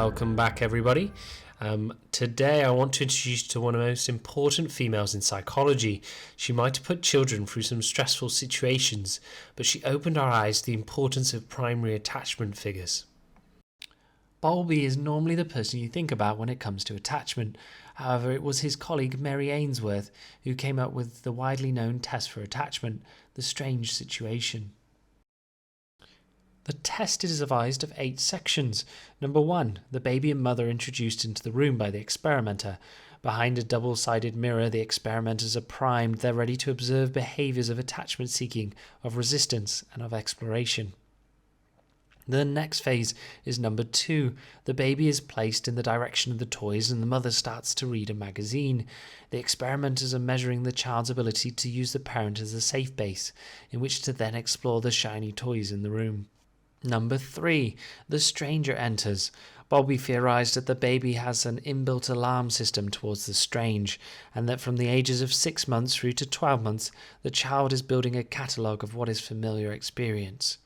Welcome back, everybody. Today I want to introduce you to one of the most important females in psychology. She might have put children through some stressful situations, but she opened our eyes to the importance of primary attachment figures. Bowlby is normally the person you think about when it comes to attachment. However, it was his colleague Mary Ainsworth who came up with the widely known test for attachment, the strange situation. The test is devised of 8 sections. Number 1, the baby and mother introduced into the room by the experimenter. Behind a double-sided mirror, the experimenters are primed. They're ready to observe behaviours of attachment seeking, of resistance, and of exploration. The next phase is number 2. The baby is placed in the direction of the toys and the mother starts to read a magazine. The experimenters are measuring the child's ability to use the parent as a safe base, in which to then explore the shiny toys in the room. Number 3. The stranger enters. Bowlby theorised that the baby has an inbuilt alarm system towards the strange, and that from the ages of 6 months through to 12 months, the child is building a catalogue of what is familiar experience.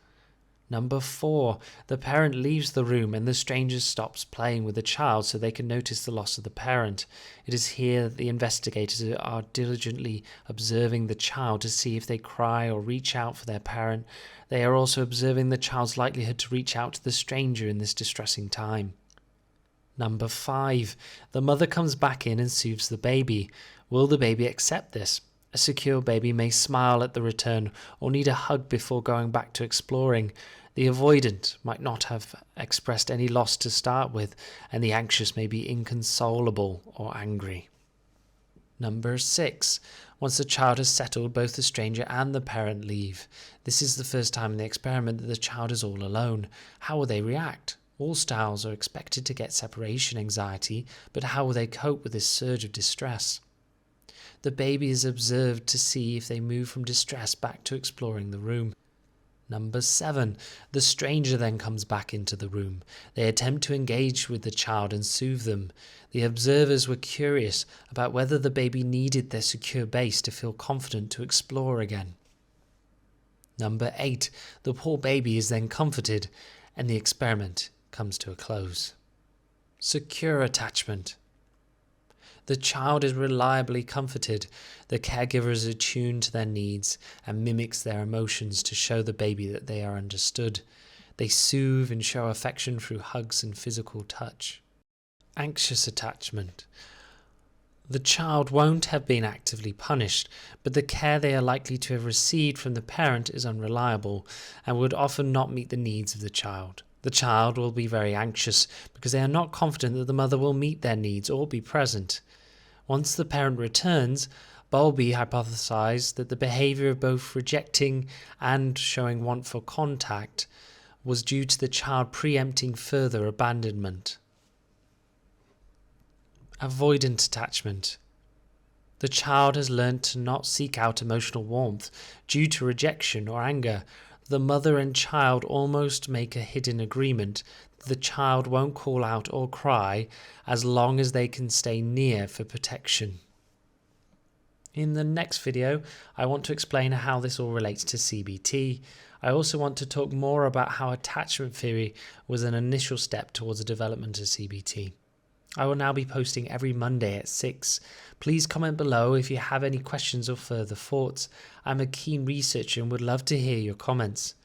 Number 4. The parent leaves the room and the stranger stops playing with the child so they can notice the loss of the parent. It is here that the investigators are diligently observing the child to see if they cry or reach out for their parent. They are also observing the child's likelihood to reach out to the stranger in this distressing time. Number 5. The mother comes back in and soothes the baby. Will the baby accept this? A secure baby may smile at the return or need a hug before going back to exploring. The avoidant might not have expressed any loss to start with, and the anxious may be inconsolable or angry. Number 6. Once the child has settled, both the stranger and the parent leave. This is the first time in the experiment that the child is all alone. How will they react? All styles are expected to get separation anxiety, but how will they cope with this surge of distress? The baby is observed to see if they move from distress back to exploring the room. Number 7. The stranger then comes back into the room. They attempt to engage with the child and soothe them. The observers were curious about whether the baby needed their secure base to feel confident to explore again. Number 8. The poor baby is then comforted and the experiment comes to a close. Secure attachment. The child is reliably comforted. The caregiver is attuned to their needs and mimics their emotions to show the baby that they are understood. They soothe and show affection through hugs and physical touch. Anxious attachment. The child won't have been actively punished, but the care they are likely to have received from the parent is unreliable and would often not meet the needs of the child. The child will be very anxious because they are not confident that the mother will meet their needs or be present. Once the parent returns, Bowlby hypothesized that the behavior of both rejecting and showing want for contact was due to the child preempting further abandonment. Avoidant attachment. The child has learned to not seek out emotional warmth due to rejection or anger. The mother and child almost make a hidden agreement that the child won't call out or cry as long as they can stay near for protection. In the next video, I want to explain how this all relates to CBT. I also want to talk more about how attachment theory was an initial step towards the development of CBT. I will now be posting every Monday at 6. Please comment below if you have any questions or further thoughts. I'm a keen researcher and would love to hear your comments.